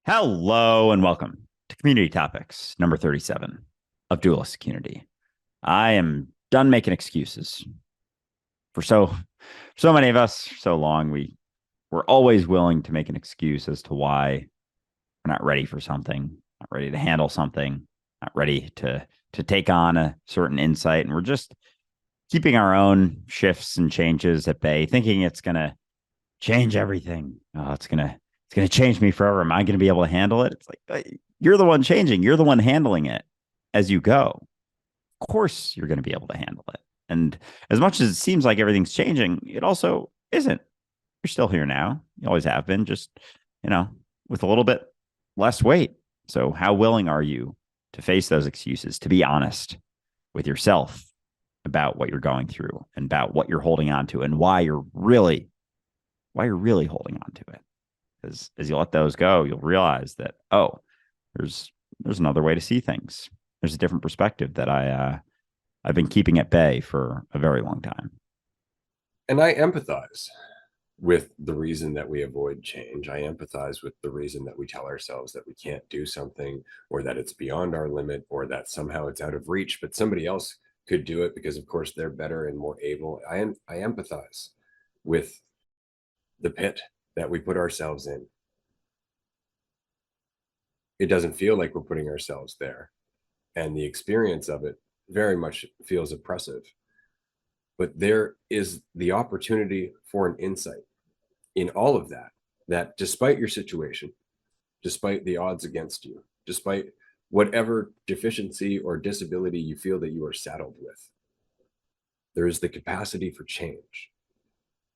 Hello and welcome to Community Topics number 37 of Dualistic Community. I am done making excuses for so many of us for so long. We're always willing to make an excuse as to why we're not ready for something, not ready to handle something, not ready to take on a certain insight, and we're just keeping our own shifts and changes at bay, thinking it's gonna change everything. Oh, it's gonna change me forever. Am I gonna be able to handle it? It's like you're the one changing. You're the one handling it as you go. Of course, you're gonna be able to handle it. And as much as it seems like everything's changing, it also isn't. You're still here now. You always have been, just you know, with a little bit less weight. So, how willing are you to face those excuses? To be honest with yourself about what you're going through and about what you're holding on to and why you're really holding on to it. Because as you let those go, you'll realize that, oh, there's there's another way to see things. There's a different perspective that I've been keeping at bay for a very long time. And I empathize with the reason that we avoid change. I empathize with the reason that we tell ourselves that we can't do something or that it's beyond our limit or that somehow it's out of reach, but somebody else could do it because, of course, they're better and more able. I empathize with the pit that we put ourselves in. It doesn't feel like we're putting ourselves there. And the experience of it very much feels oppressive. But there is the opportunity for an insight in all of that, that despite your situation, despite the odds against you, despite whatever deficiency or disability you feel that you are saddled with, there is the capacity for change.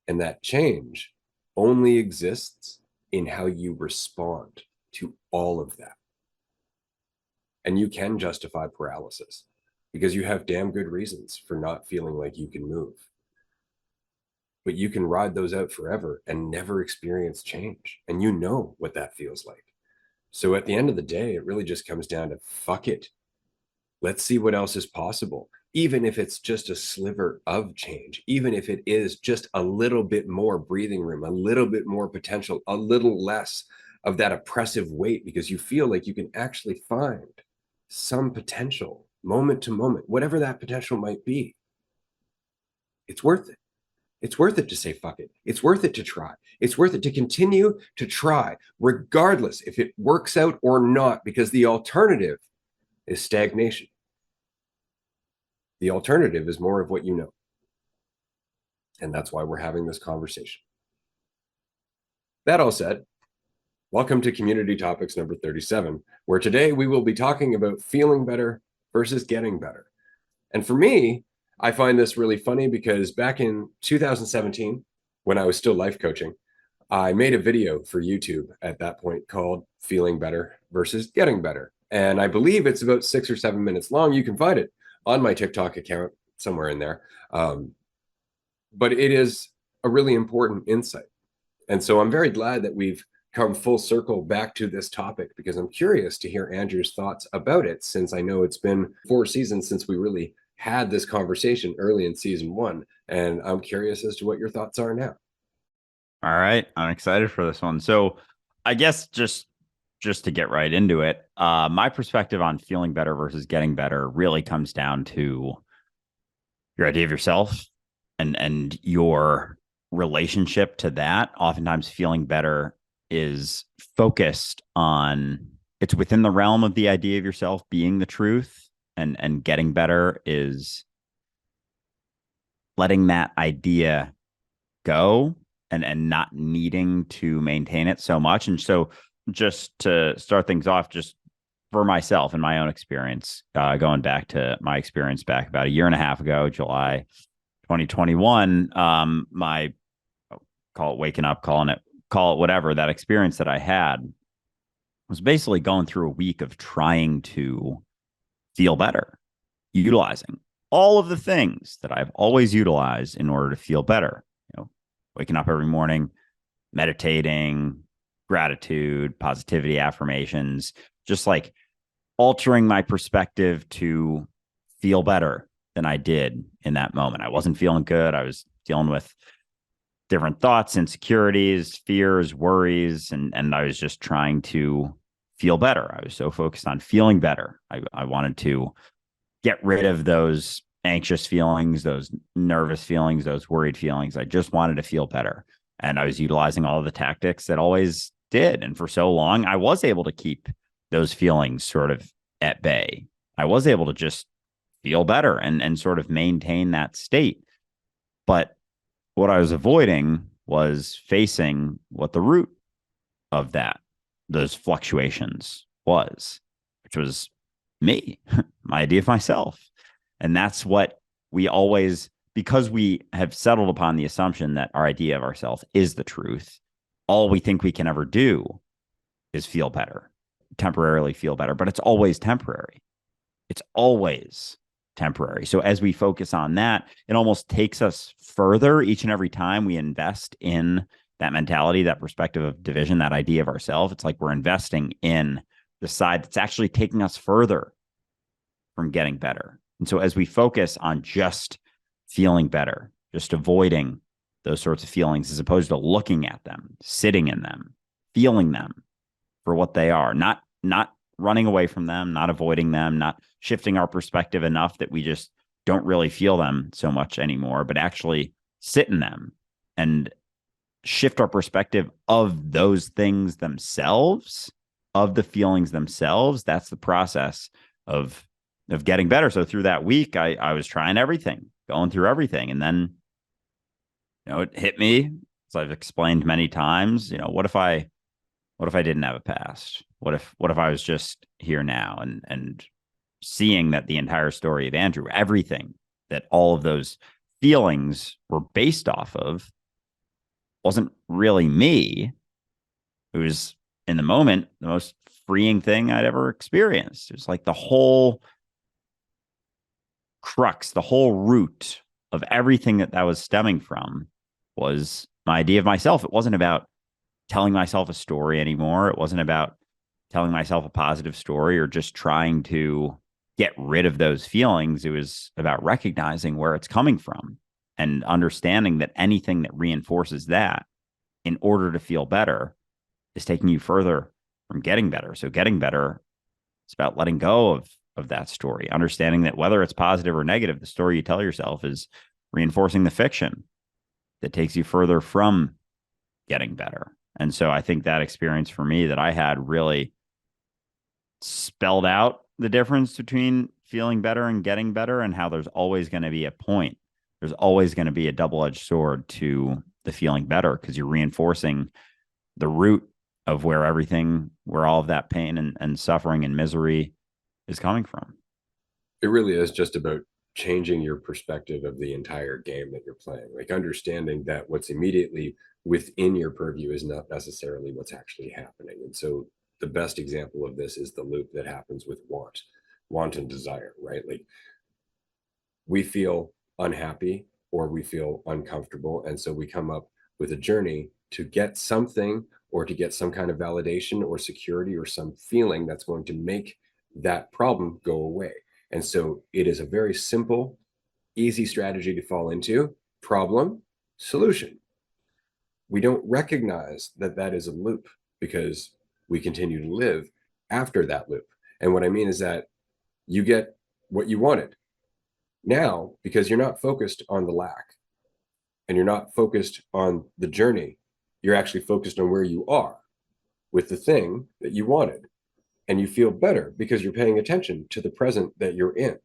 And that change only exists in how you respond to all of that. And you can justify paralysis because you have damn good reasons for not feeling like you can move. But you can ride those out forever and never experience change. And you know what that feels like. So at the end of the day, it really just comes down to fuck it. Let's see what else is possible. Even if it's just a sliver of change, even if it is just a little bit more breathing room, a little bit more potential, a little less of that oppressive weight, because you feel like you can actually find some potential moment to moment, whatever that potential might be. It's worth it. It's worth it to say fuck it. It's worth it to try. It's worth it to continue to try, regardless if it works out or not, because the alternative is stagnation. The alternative is more of what you know. And that's why we're having this conversation. That all said, welcome to Community Topics number 37, where today we will be talking about feeling better versus getting better. And for me, I find this really funny because back in 2017, when I was still life coaching, I made a video for YouTube at that point called Feeling Better versus Getting Better. And I believe it's about 6 or 7 minutes long. You can find it on my TikTok account somewhere in there. But it is a really important insight. And so I'm very glad that we've come full circle back to this topic because I'm curious to hear Andrew's thoughts about it, since I know it's been 4 seasons since we really had this conversation early in season 1. And I'm curious as to what your thoughts are now. All right, I'm excited for this one. So, I guess just to get right into it, my perspective on feeling better versus getting better really comes down to your idea of yourself and your relationship to that. Oftentimes, feeling better is focused on it's within the realm of the idea of yourself being the truth, and getting better is letting that idea go and not needing to maintain it so much. And so, just to start things off, just for myself and my own experience, going back to my experience back about a year and a half ago, July 2021, my call it waking up, call it whatever, that experience that I had was basically going through a week of trying to feel better, utilizing all of the things that I've always utilized in order to feel better. Waking up every morning, meditating, gratitude, positivity, affirmations, just like altering my perspective to feel better than I did in that moment. I wasn't feeling good. I was dealing with different thoughts, insecurities, fears, worries, and I was just trying to feel better. I was so focused on feeling better. I wanted to get rid of those anxious feelings, those nervous feelings, those worried feelings. I just wanted to feel better. And I was utilizing all of the tactics that always did. And for so long, I was able to keep those feelings sort of at bay. I was able to just feel better and sort of maintain that state. But what I was avoiding was facing what the root of those fluctuations was, which was me, my idea of myself. And that's what we always, because we have settled upon the assumption that our idea of ourselves is the truth, all we think we can ever do is feel better, temporarily feel better, but it's always temporary. It's always temporary. So as we focus on that, it almost takes us further each and every time we invest in that mentality, that perspective of division, that idea of ourselves. It's like we're investing in the side that's actually taking us further from getting better. And so as we focus on just feeling better, just avoiding those sorts of feelings, as opposed to looking at them, sitting in them, feeling them for what they are, not running away from them, not avoiding them, not shifting our perspective enough that we just don't really feel them so much anymore, but actually sit in them and shift our perspective of those things themselves, of the feelings themselves. That's the process of getting better. So through that week, I was trying everything, going through everything. And then, it hit me, as I've explained many times, what if I didn't have a past? What if I was just here now and seeing that the entire story of Andrew, everything that all of those feelings were based off of wasn't really me. It was, in the moment, the most freeing thing I'd ever experienced. It was like the whole crux, the whole root of everything that was stemming from was my idea of myself. It wasn't about telling myself a story anymore. It wasn't about telling myself a positive story or just trying to get rid of those feelings. It was about recognizing where it's coming from and understanding that anything that reinforces that in order to feel better is taking you further from getting better. So getting better, it's about letting go of that story, understanding that whether it's positive or negative, the story you tell yourself is reinforcing the fiction that takes you further from getting better. And so I think that experience for me that I had really spelled out the difference between feeling better and getting better, and how there's always going to be a point. There's always going to be a double-edged sword to the feeling better, because you're reinforcing the root of where all of that pain and suffering and misery is coming from. It really is just about changing your perspective of the entire game that you're playing, like understanding that what's immediately within your purview is not necessarily what's actually happening. And so the best example of this is the loop that happens with want and desire, right? Like, we feel unhappy or we feel uncomfortable, and so we come up with a journey to get something, or to get some kind of validation or security or some feeling that's going to make that problem go away. And so it is a very simple, easy strategy to fall into: problem, solution. We don't recognize that that is a loop because we continue to live after that loop. And what I mean is that you get what you wanted now because you're not focused on the lack and you're not focused on the journey. You're actually focused on where you are with the thing that you wanted. And you feel better because you're paying attention to the present that you're in.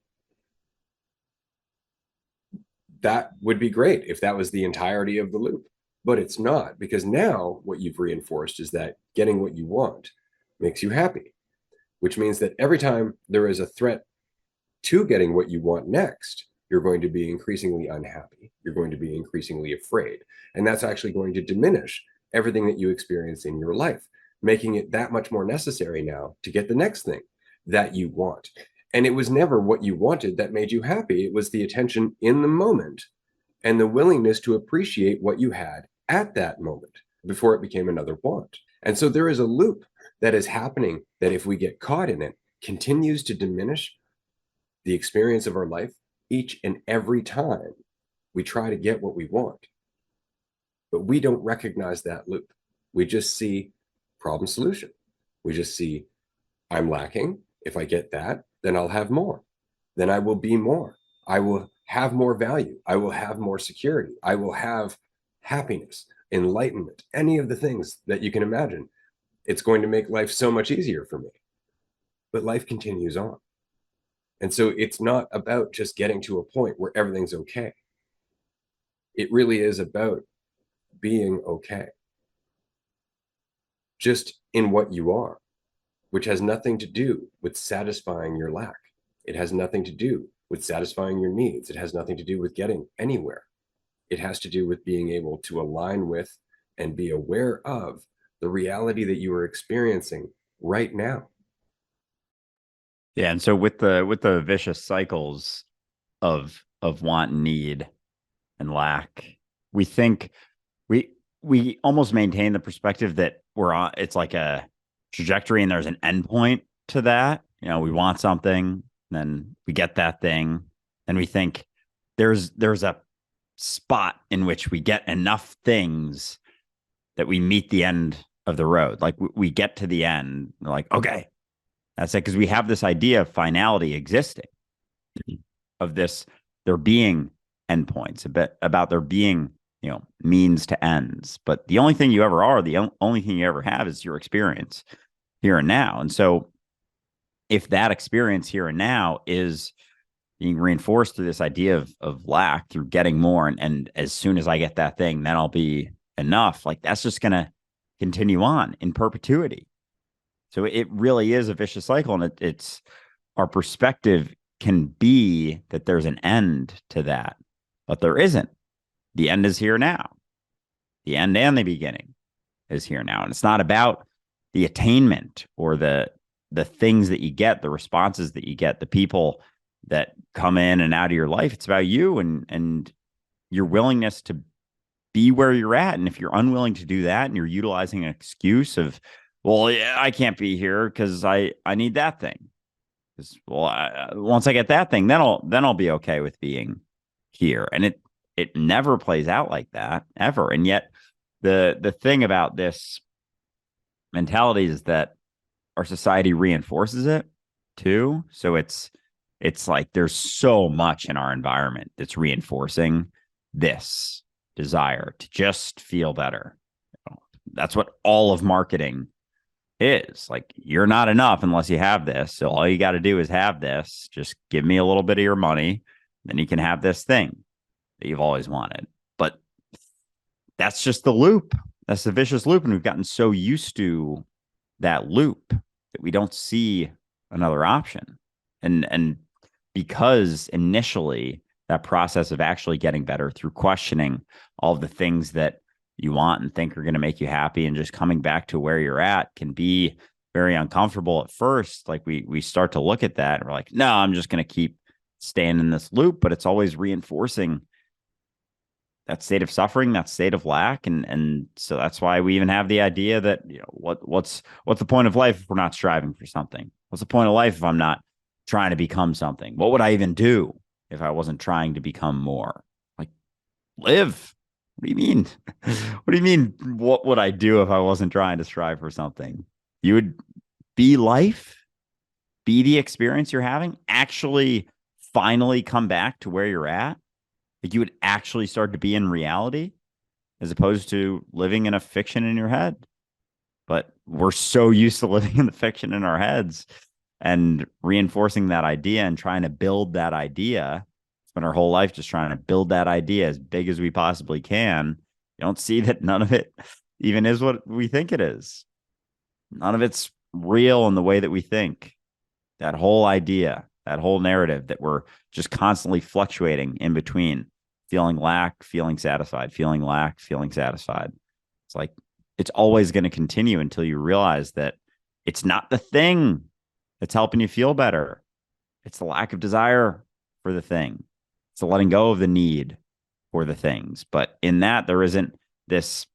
That would be great if that was the entirety of the loop, but it's not, because now what you've reinforced is that getting what you want makes you happy, which means that every time there is a threat to getting what you want next, you're going to be increasingly unhappy. You're going to be increasingly afraid. And that's actually going to diminish everything that you experience in your life, making it that much more necessary now to get the next thing that you want. And it was never what you wanted that made you happy. It was the attention in the moment and the willingness to appreciate what you had at that moment before it became another want. And so there is a loop that is happening that, if we get caught in it, continues to diminish the experience of our life each and every time we try to get what we want. But we don't recognize that loop. We just see problem solution. We just see, I'm lacking. If I get that, then I'll have more. Then I will be more. I will have more value. I will have more security. I will have happiness, enlightenment, any of the things that you can imagine. It's going to make life so much easier for me. But life continues on. And so it's not about just getting to a point where everything's okay. It really is about being okay, just in what you are, which has nothing to do with satisfying your lack. It has nothing to do with satisfying your needs. It has nothing to do with getting anywhere. It has to do with being able to align with and be aware of the reality that you are experiencing right now. Yeah, and so with the vicious cycles of want and need and lack, we think we almost maintain the perspective that we're on, it's like a trajectory and there's an endpoint to that. You know, we want something, then we get that thing, and we think there's a spot in which we get enough things that we meet the end of the road. Like we get to the end, we're like, okay, that's it. Because we have this idea of finality existing, of this, there being endpoints, a bit about there being, you know, means to ends. But the only thing you ever are, the only thing you ever have is your experience here and now. And so if that experience here and now is being reinforced through this idea of lack, through getting more, and as soon as I get that thing, then I'll be enough, like that's just going to continue on in perpetuity. So it really is a vicious cycle, and it's our perspective can be that there's an end to that, but there isn't. The end is here now. The end and the beginning is here now, and it's not about the attainment or the things that you get, the responses that you get, the people that come in and out of your life. It's about you and your willingness to be where you're at. And if you're unwilling to do that and you're utilizing an excuse of, well, yeah, I can't be here because I need that thing. Because, well, once I get that thing, then I'll be okay with being here. And it never plays out like that ever. And yet the thing about this mentality is that our society reinforces it too. So it's like there's so much in our environment that's reinforcing this desire to just feel better. That's what all of marketing is. Like, you're not enough unless you have this. So all you got to do is have this. Just give me a little bit of your money, then you can have this thing that you've always wanted. But that's just the loop. That's the vicious loop. And we've gotten so used to that loop that we don't see another option. And because initially that process of actually getting better through questioning all of the things that you want and think are going to make you happy and just coming back to where you're at can be very uncomfortable at first. Like we start to look at that and we're like, no, I'm just going to keep staying in this loop, but it's always reinforcing that state of suffering, that state of lack. And so that's why we even have the idea that, you know, what's the point of life if we're not striving for something? What's the point of life if I'm not trying to become something? What would I even do if I wasn't trying to become more? Like, live. What do you mean? What do you mean? What would I do if I wasn't trying to strive for something? You would be life, be the experience you're having, actually finally come back to where you're at. Like, you would actually start to be in reality as opposed to living in a fiction in your head. But we're so used to living in the fiction in our heads and reinforcing that idea and trying to build that idea. Spend our whole life just trying to build that idea as big as we possibly can. You don't see that none of it even is what we think it is. None of it's real in the way that we think. That whole idea, that whole narrative that we're just constantly fluctuating in between feeling lack, feeling satisfied, feeling lack, feeling satisfied. It's like, it's always going to continue until you realize that it's not the thing that's helping you feel better. It's the lack of desire for the thing. It's the letting go of the need for the things. But in that, there isn't this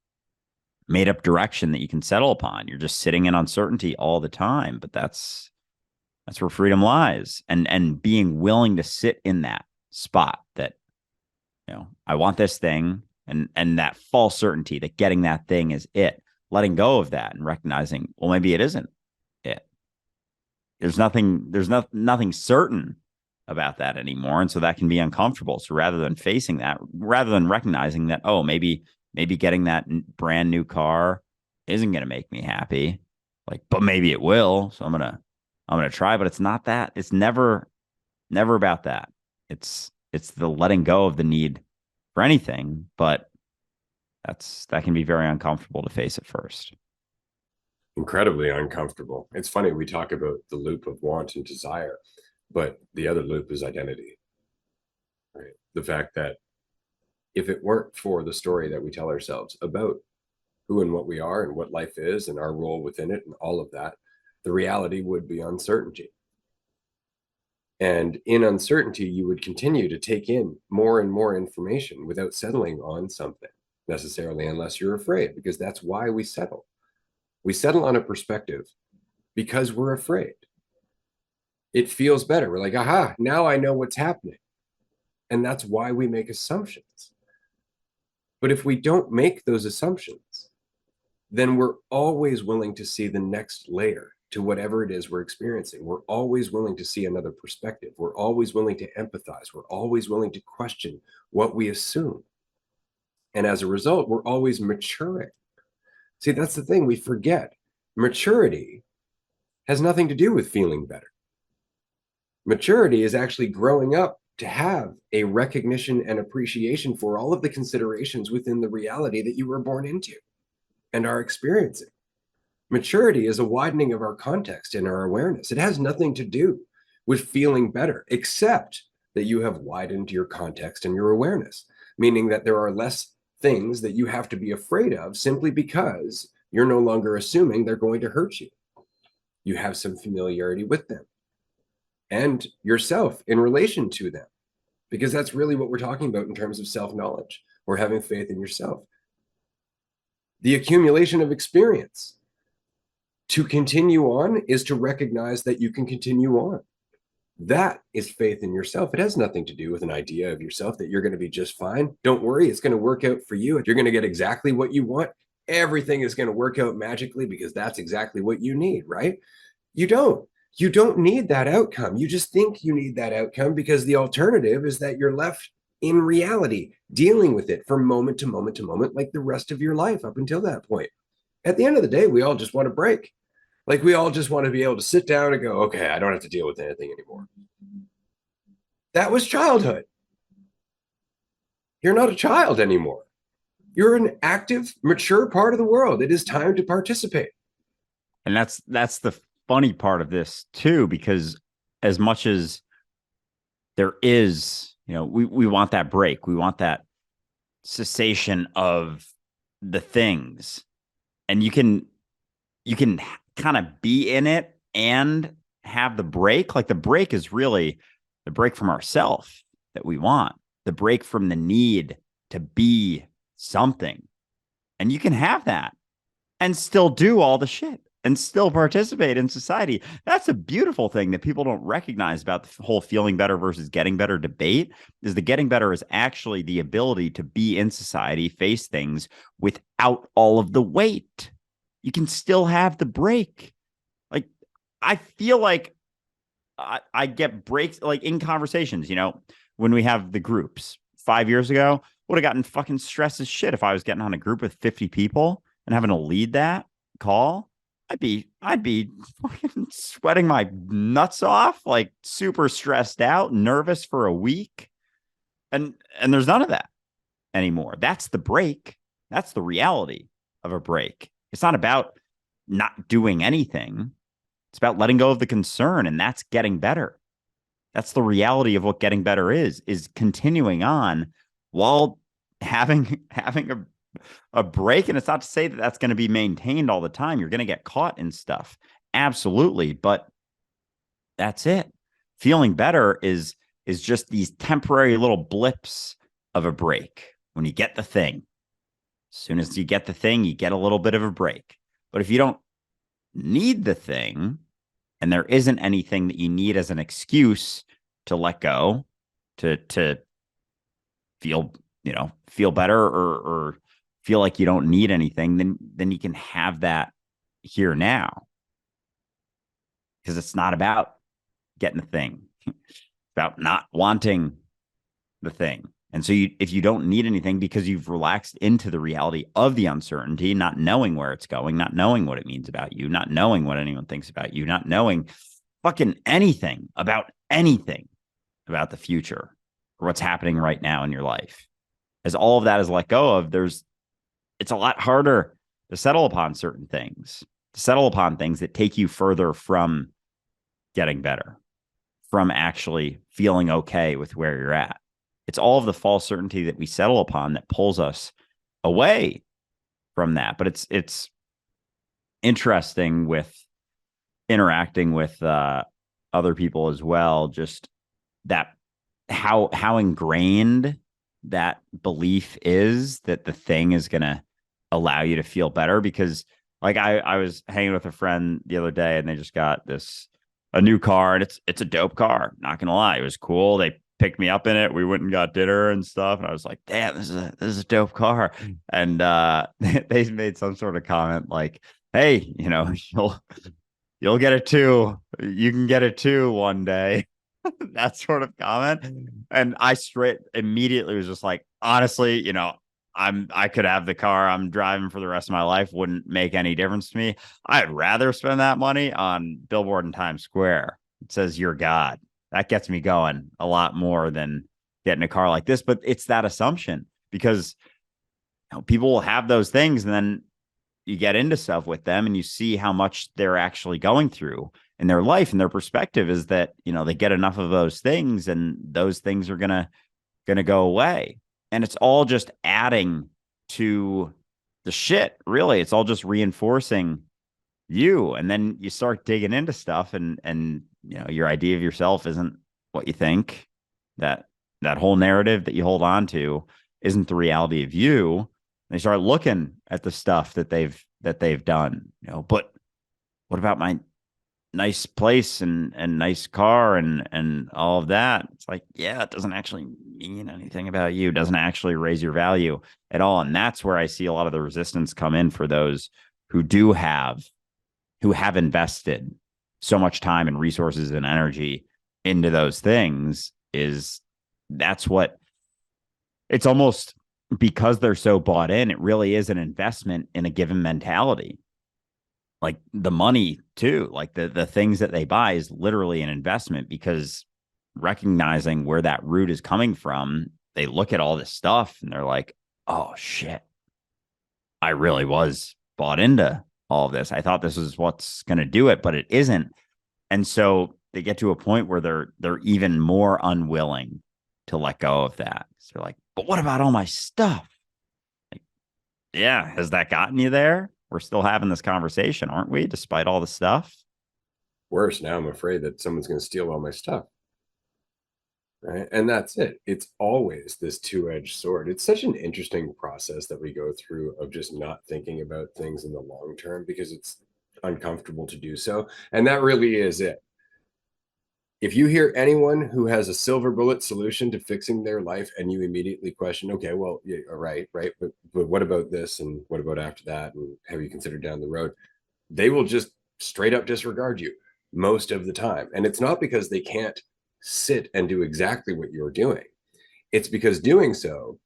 made up direction that you can settle upon. You're just sitting in uncertainty all the time. But that's where freedom lies. And being willing to sit in that spot that, you know, I want this thing. and that false certainty that getting that thing is it, letting go of that and recognizing, well, maybe it isn't it. There's nothing certain about that anymore. And so that can be uncomfortable. So rather than facing that, rather than recognizing that, oh, maybe getting that brand new car isn't going to make me happy, like, but maybe it will. So I'm going to try, but it's not that. It's never about that. It's the letting go of the need for anything, but that can be very uncomfortable to face at first. Incredibly uncomfortable. It's funny, we talk about the loop of want and desire, but the other loop is identity, right? The fact that if it weren't for the story that we tell ourselves about who and what we are and what life is and our role within it and all of that, the reality would be uncertainty. And in uncertainty, you would continue to take in more and more information without settling on something necessarily, unless you're afraid, because that's why we settle. We settle on a perspective because we're afraid. It feels better. We're like, aha, now I know what's happening. And that's why we make assumptions. But if we don't make those assumptions, then we're always willing to see the next layer to whatever it is we're experiencing. We're always willing to see another perspective. We're always willing to empathize. We're always willing to question what we assume. And as a result, we're always maturing. See, that's the thing we forget. Maturity has nothing to do with feeling better. Maturity is actually growing up to have a recognition and appreciation for all of the considerations within the reality that you were born into and are experiencing. Maturity is a widening of our context and our awareness. It has nothing to do with feeling better, except that you have widened your context and your awareness, meaning that there are less things that you have to be afraid of simply because you're no longer assuming they're going to hurt you. You have some familiarity with them and yourself in relation to them, because that's really what we're talking about in terms of self-knowledge or having faith in yourself. The accumulation of experience. To continue on is to recognize that you can continue on. That is faith in yourself. It has nothing to do with an idea of yourself that you're going to be just fine. Don't worry, it's going to work out for you. You're going to get exactly what you want. Everything is going to work out magically because that's exactly what you need, right? You don't. You don't need that outcome. You just think you need that outcome because the alternative is that you're left in reality, dealing with it from moment to moment to moment, like the rest of your life up until that point. At the end of the day, we all just want a break. Like we all just want to be able to sit down and go, okay, I don't have to deal with anything anymore. That was childhood. You're not a child anymore. You're an active, mature part of the world. It is time to participate. And that's the funny part of this too, because as much as there is, we want that break, we want that cessation of the things, and you can kind of be in it and have the break. Like the break is really the break from ourselves that we want, the break from the need to be something. And you can have that and still do all the shit and still participate in society. That's a beautiful thing that people don't recognize about the whole feeling better versus getting better debate, is the getting better is actually the ability to be in society, face things without all of the weight. You can still have the break. Like, I feel like I get breaks like in conversations, when we have the groups 5 years ago, would have gotten fucking stressed as shit if I was getting on a group with 50 people and having to lead that call. I'd be fucking sweating my nuts off, like super stressed out, nervous for a week. And there's none of that anymore. That's the break. That's the reality of a break. It's not about not doing anything. It's about letting go of the concern, and that's getting better. That's the reality of what getting better is continuing on while having a break. And it's not to say that that's going to be maintained all the time. You're going to get caught in stuff. Absolutely. But that's it. Feeling better is just these temporary little blips of a break. When you get the thing, as soon as you get the thing, you get a little bit of a break. But if you don't need the thing, and there isn't anything that you need as an excuse to let go, to feel, feel better or feel like you don't need anything, then you can have that here now, because it's not about getting a thing. It's about not wanting the thing. And so if you don't need anything because you've relaxed into the reality of the uncertainty, not knowing where it's going, not knowing what it means about you, not knowing what anyone thinks about you, not knowing fucking anything about the future or what's happening right now in your life, as all of that is let go of, it's a lot harder to settle upon certain things, to settle upon things that take you further from getting better, from actually feeling okay with where you're at. It's all of the false certainty that we settle upon that pulls us away from that. But it's interesting with interacting with other people as well, just that how ingrained that belief is that the thing is going to allow you to feel better. Because like I was hanging with a friend the other day and they just got a new car, and it's a dope car. Not gonna lie, it was cool. They picked me up in it. We went and got dinner and stuff, and I was like, "Damn, this is a dope car." And they made some sort of comment like, "Hey, you'll get it too. You can get it too one day." That sort of comment. And I straight immediately was just like, honestly, I could have the car I'm driving for the rest of my life. Wouldn't make any difference to me. I'd rather spend that money on billboard in Times Square. It says "You're God." That gets me going a lot more than getting a car like this. But it's that assumption, because people will have those things, and then you get into stuff with them and you see how much they're actually going through in their life, and their perspective is that, they get enough of those things and those things are gonna go away. And it's all just adding to the shit, really. It's all just reinforcing you. And then you start digging into stuff, and your idea of yourself isn't what you think. That whole narrative that you hold on to isn't the reality of you. And they start looking at the stuff that they've done. But what about my nice place and nice car and all of that? It's like, yeah, it doesn't actually mean anything about you. It doesn't actually raise your value at all. And that's where I see a lot of the resistance come in for those who have invested so much time and resources and energy into those things. That's what it's almost, because they're so bought in, it really is an investment in a given mentality. Like the money too, like the things that they buy is literally an investment, because recognizing where that root is coming from, they look at all this stuff and they're like, oh shit, I really was bought into all of this. I thought this is what's going to do it, but it isn't. And so they get to a point where they're even more unwilling to let go of that. So they're like, but what about all my stuff? Like, yeah, has that gotten you there? We're still having this conversation, aren't we? Despite all the stuff. Worse, now I'm afraid that someone's going to steal all my stuff. Right. And that's it. It's always this two-edged sword. It's such an interesting process that we go through of just not thinking about things in the long term, because it's uncomfortable to do so. And that really is it. If you hear anyone who has a silver bullet solution to fixing their life and you immediately question, okay, well, yeah, right, but what about this? And what about after that? And have you considered down the road? They will just straight up disregard you most of the time. And it's not because they can't sit and do exactly what you're doing. It's because doing so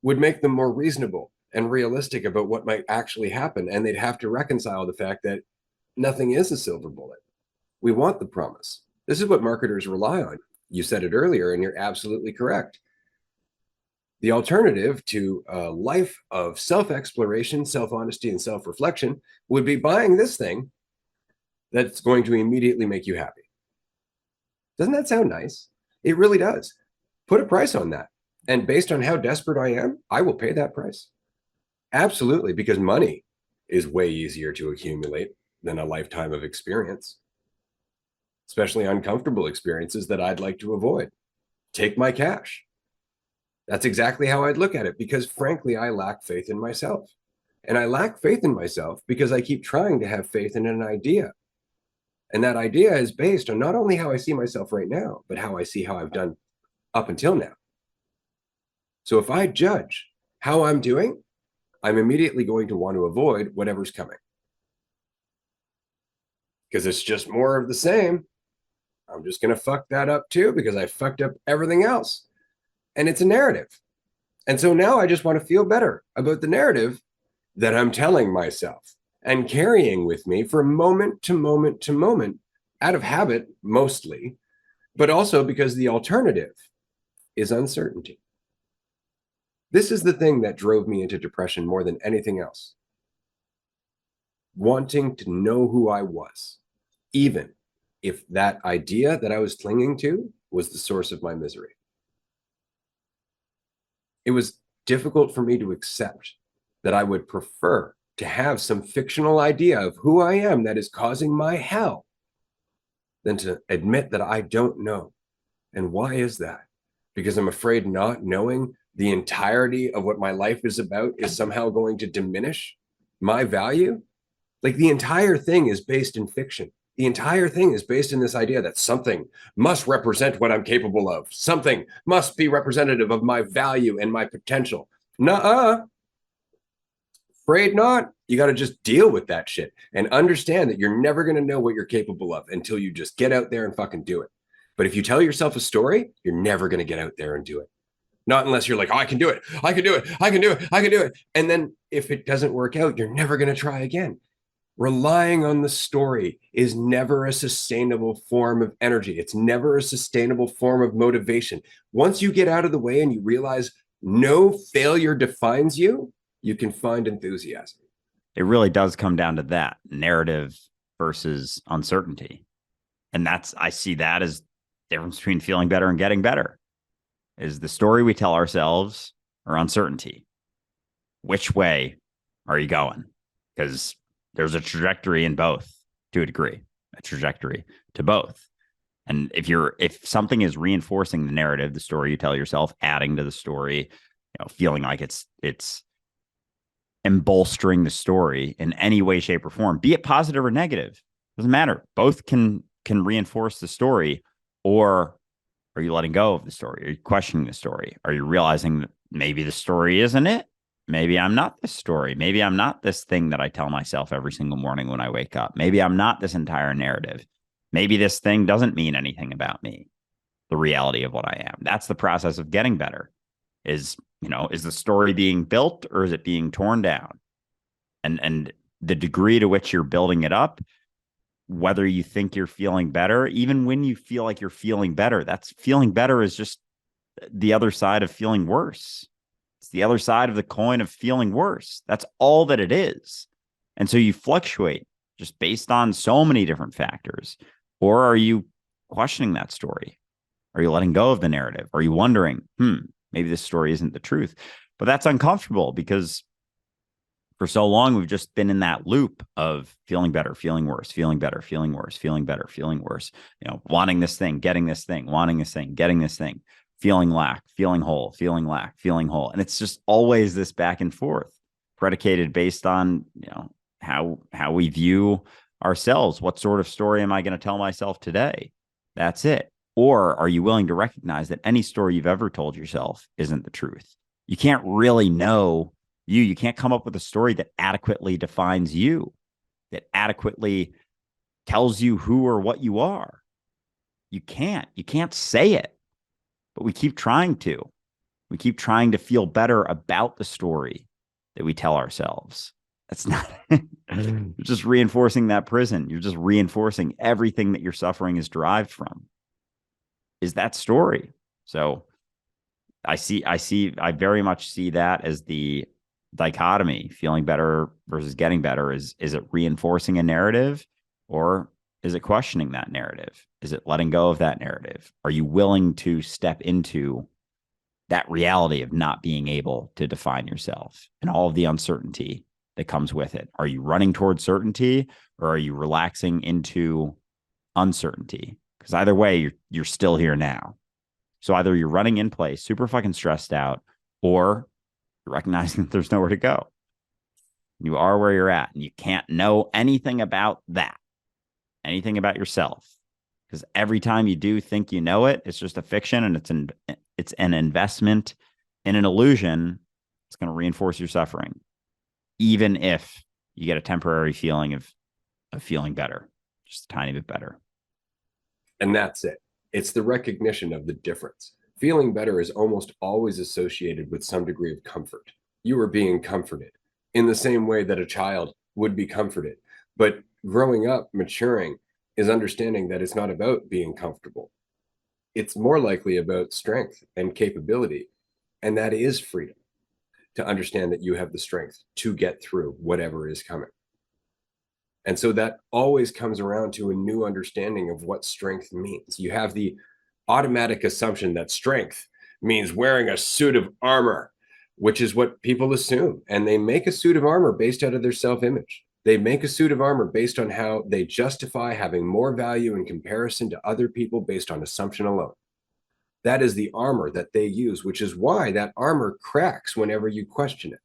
would make them more reasonable and realistic about what might actually happen. And they'd have to reconcile the fact that nothing is a silver bullet. We want the promise. This is what marketers rely on. You said it earlier, and you're absolutely correct. The alternative to a life of self-exploration, self-honesty, and self-reflection would be buying this thing that's going to immediately make you happy. Doesn't that sound nice? It really does. Put a price on that. And based on how desperate I am, I will pay that price. Absolutely, because money is way easier to accumulate than a lifetime of experience, especially uncomfortable experiences that I'd like to avoid. Take my cash. That's exactly how I'd look at it, because frankly, I lack faith in myself. And I lack faith in myself because I keep trying to have faith in an idea. And that idea is based on not only how I see myself right now, but how I see how I've done up until now. So if I judge how I'm doing, I'm immediately going to want to avoid whatever's coming because it's just more of the same. I'm just going to fuck that up too because I fucked up everything else. And it's a narrative. And so now I just want to feel better about the narrative that I'm telling myself and carrying with me from moment to moment to moment out of habit mostly, but also because the alternative is uncertainty. This is the thing that drove me into depression more than anything else. Wanting to know who I was, even if that idea that I was clinging to was the source of my misery. It was difficult for me to accept that I would prefer to have some fictional idea of who I am that is causing my hell than to admit that I don't know. And why is that? Because I'm afraid not knowing the entirety of what my life is about is somehow going to diminish my value. Like the entire thing is based in fiction. The entire thing is based in this idea that something must represent what I'm capable of. Something must be representative of my value and my potential. Nuh-uh. Afraid not. You got to just deal with that shit and understand that you're never going to know what you're capable of until you just get out there and fucking do it. But if you tell yourself a story, you're never going to get out there and do it. Not unless you're like, oh, I can do it. I can do it. I can do it. I can do it. And then if it doesn't work out, you're never going to try again. Relying on the story is never a sustainable form of energy. It's never a sustainable form of motivation. Once you get out of the way and you realize no failure defines you, you can find enthusiasm. It really does come down to that narrative versus uncertainty. And I see that as the difference between feeling better and getting better is the story we tell ourselves or uncertainty. Which way are you going? Because there's a trajectory in both to a degree, a trajectory to both. And if something is reinforcing the narrative, the story you tell yourself, adding to the story, feeling like it's embolstering the story in any way, shape, or form, be it positive or negative, doesn't matter. Both can reinforce the story. Or are you letting go of the story? Are you questioning the story? Are you realizing that maybe the story isn't it? Maybe I'm not this story. Maybe I'm not this thing that I tell myself every single morning when I wake up. Maybe I'm not this entire narrative. Maybe this thing doesn't mean anything about me, the reality of what I am. That's the process of getting better. Is the story being built or is it being torn down? And the degree to which you're building it up, whether you think you're feeling better, even when you feel like you're feeling better, that's feeling better is just the other side of feeling worse. It's the other side of the coin of feeling worse. That's all that it is. And so you fluctuate just based on so many different factors. Or are you questioning that story? Are you letting go of the narrative? Are you wondering, maybe this story isn't the truth? But that's uncomfortable because for so long, we've just been in that loop of feeling better, feeling worse, feeling better, feeling worse, feeling better, feeling worse, wanting this thing, getting this thing, wanting this thing, getting this thing, feeling lack, feeling whole, feeling lack, feeling whole. And it's just always this back and forth predicated based on, how we view ourselves. What sort of story am I going to tell myself today? That's it. Or are you willing to recognize that any story you've ever told yourself isn't the truth? You can't really know you can't come up with a story that adequately defines you, that adequately tells you who or what you are. You can't say it, but we keep trying to. We keep trying to feel better about the story that we tell ourselves. That's not you're just reinforcing that prison. You're just reinforcing everything that your suffering is derived from. Is that story. So I very much see that as the dichotomy, feeling better versus getting better. Is it reinforcing a narrative or is it questioning that narrative? Is it letting go of that narrative? Are you willing to step into that reality of not being able to define yourself and all of the uncertainty that comes with it? Are you running towards certainty or are you relaxing into uncertainty? Because either way, you're still here now. So either you're running in place, super fucking stressed out, or you're recognizing that there's nowhere to go. You are where you're at, and you can't know anything about that, anything about yourself. Because every time you do think you know it, it's just a fiction, and it's an investment In an illusion, it's going to reinforce your suffering, even if you get a temporary feeling of feeling better, just a tiny bit better. And that's it. It's the recognition of the difference. Feeling better is almost always associated with some degree of comfort. You are being comforted in the same way that a child would be comforted. But growing up, maturing, is understanding that it's not about being comfortable. It's more likely about strength and capability. And that is freedom, to understand that you have the strength to get through whatever is coming. And so that always comes around to a new understanding of what strength means. You have the automatic assumption that strength means wearing a suit of armor, which is what people assume. And they make a suit of armor based out of their self image. They make a suit of armor based on how they justify having more value in comparison to other people based on assumption alone. That is the armor that they use, which is why that armor cracks whenever you question it.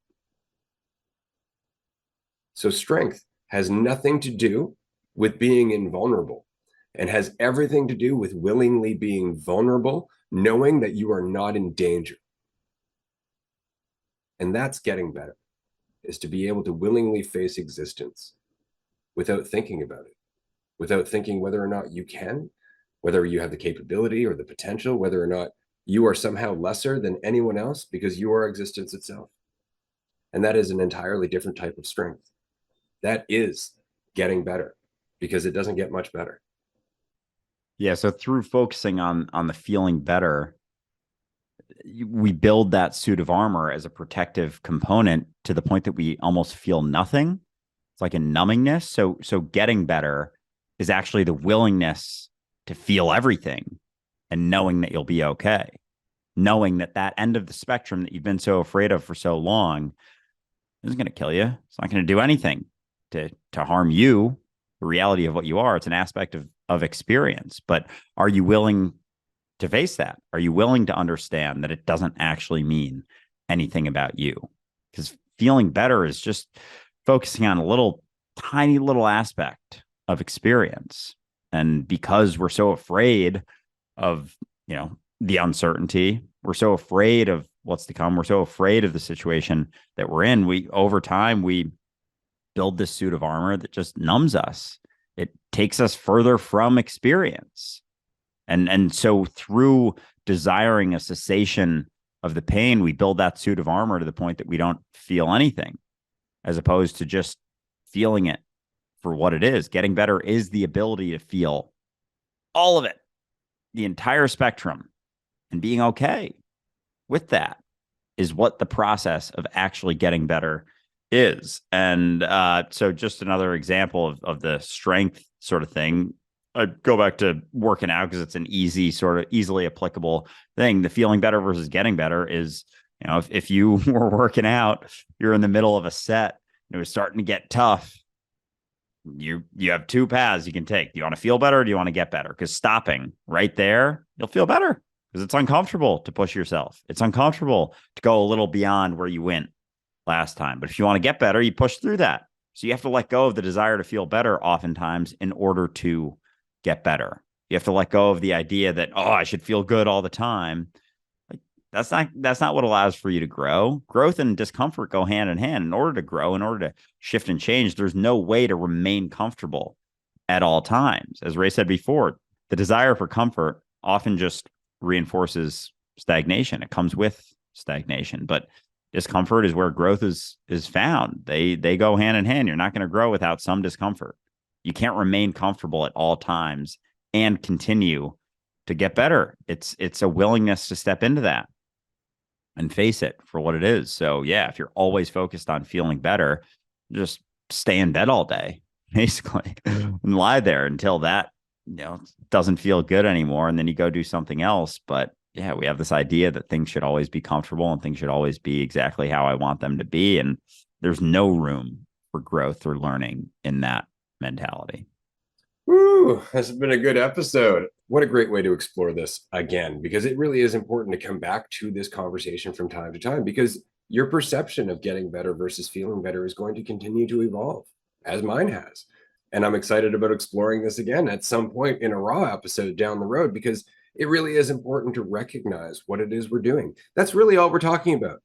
So strength has nothing to do with being invulnerable and has everything to do with willingly being vulnerable, knowing that you are not in danger. And that's getting better, is to be able to willingly face existence without thinking about it, without thinking whether or not you can, whether you have the capability or the potential, whether or not you are somehow lesser than anyone else because you are existence itself. And that is an entirely different type of strength. That is getting better, because it doesn't get much better. Yeah. So through focusing on the feeling better, we build that suit of armor as a protective component to the point that we almost feel nothing. It's like a numbingness. So getting better is actually the willingness to feel everything and knowing that you'll be okay. Knowing that that end of the spectrum that you've been so afraid of for so long isn't going to kill you. It's not going to do anything to harm you. The reality of what you are, it's an aspect of experience. But are you willing to face that? Are you willing to understand that it doesn't actually mean anything about you? Because feeling better is just focusing on a little tiny little aspect of experience. And because we're so afraid of, the uncertainty, we're so afraid of what's to come, we're so afraid of the situation that we're in, over time we build this suit of armor that just numbs us. It takes us further from experience. And so through desiring a cessation of the pain, we build that suit of armor to the point that we don't feel anything, as opposed to just feeling it for what it is. Getting better is the ability to feel all of it, the entire spectrum, and being okay with that is what the process of actually getting better is. And so just another example of the strength sort of thing. I go back to working out because it's an easily applicable thing. The feeling better versus getting better is, if you were working out, you're in the middle of a set, and it was starting to get tough. You have two paths you can take. Do you want to feel better or do you want to get better? Because stopping right there, you'll feel better because it's uncomfortable to push yourself. It's uncomfortable to go a little beyond where you went last time. But if you want to get better, you push through that. So you have to let go of the desire to feel better oftentimes in order to get better. You have to let go of the idea that, I should feel good all the time. Like that's not what allows for you to grow. Growth and discomfort go hand in hand. In order to grow, in order to shift and change, there's no way to remain comfortable at all times. As Ray said before, the desire for comfort often just reinforces stagnation. It comes with stagnation, but discomfort is where growth is found. They go hand in hand. You're not going to grow without some discomfort. You can't remain comfortable at all times and continue to get better. It's a willingness to step into that and face it for what it is. So yeah, if you're always focused on feeling better, just stay in bed all day, basically, and lie there until that, doesn't feel good anymore. And then you go do something else. But yeah, we have this idea that things should always be comfortable and things should always be exactly how I want them to be. And there's no room for growth or learning in that mentality. Woo, this has been a good episode. What a great way to explore this again, because it really is important to come back to this conversation from time to time, because your perception of getting better versus feeling better is going to continue to evolve, as mine has. And I'm excited about exploring this again at some point in a raw episode down the road, because it really is important to recognize what it is we're doing. That's really all we're talking about.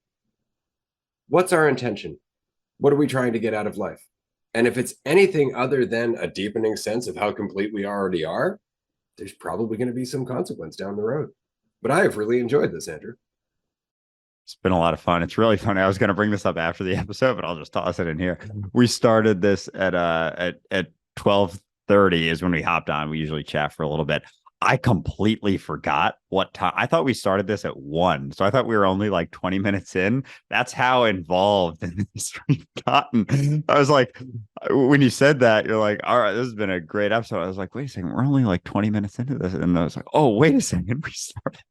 What's our intention? What are we trying to get out of life? And if it's anything other than a deepening sense of how complete we already are, there's probably going to be some consequence down the road. But I have really enjoyed this, Andrew. It's been a lot of fun. It's really funny. I was going to bring this up after the episode, but I'll just toss it in here. We started this at 12:30 is when we hopped on. We usually chat for a little bit. I completely forgot what time. I thought we started this at 1. So I thought we were only like 20 minutes in. That's how involved in this we've gotten. I was like, when you said that, you're like, all right, this has been a great episode. I was like, wait a second, we're only like 20 minutes into this. And I was like, oh, wait a second, we started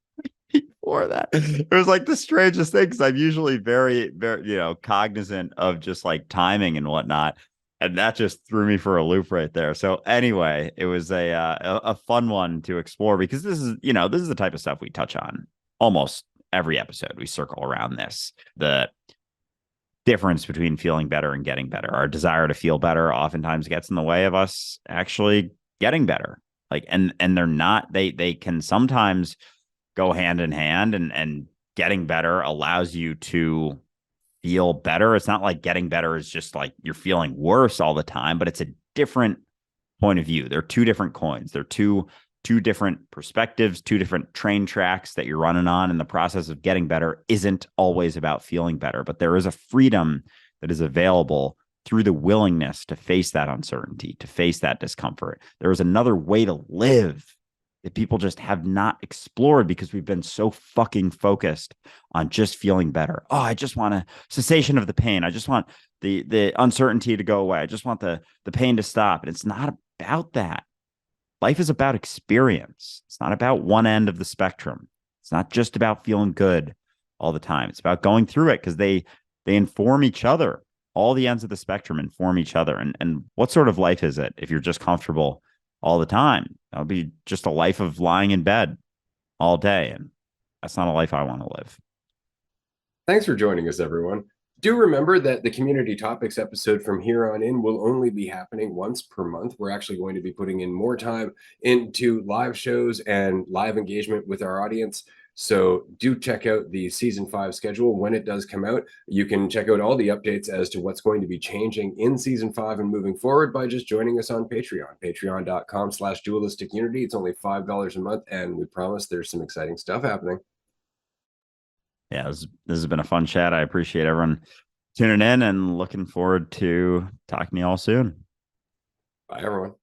before that. It was like the strangest thing because I'm usually very, very, cognizant of just like timing and whatnot. And that just threw me for a loop right there. So anyway, it was a fun one to explore because this is the type of stuff we touch on almost every episode. We circle around this, the difference between feeling better and getting better. Our desire to feel better oftentimes gets in the way of us actually getting better. Like, and they're not, they can sometimes go hand in hand, and getting better allows you to feel better. It's not like getting better is just like you're feeling worse all the time, but it's a different point of view. They're two different coins. They're two different perspectives, two different train tracks that you're running on. And the process of getting better isn't always about feeling better, but there is a freedom that is available through the willingness to face that uncertainty, to face that discomfort. There is another way to live that people just have not explored because we've been so fucking focused on just feeling better. Oh, I just want a cessation of the pain. I just want the uncertainty to go away. I just want the pain to stop. And it's not about that. Life is about experience. It's not about one end of the spectrum. It's not just about feeling good all the time. It's about going through it because they inform each other. All the ends of the spectrum inform each other. And what sort of life is it if you're just comfortable all the time? That'll be just a life of lying in bed all day. And that's not a life I want to live. Thanks for joining us, everyone. Do remember that the community topics episode from here on in will only be happening once per month. We're actually going to be putting in more time into live shows and live engagement with our audience. So do check out the season 5 schedule when it does come out. You can check out all the updates as to what's going to be changing in season 5 and moving forward by just joining us on Patreon, patreon.com/dualistic unity. It's only $5 a month, and we promise there's some exciting stuff happening. Yeah, this has been a fun chat. I appreciate everyone tuning in and looking forward to talking to you all soon. Bye, everyone.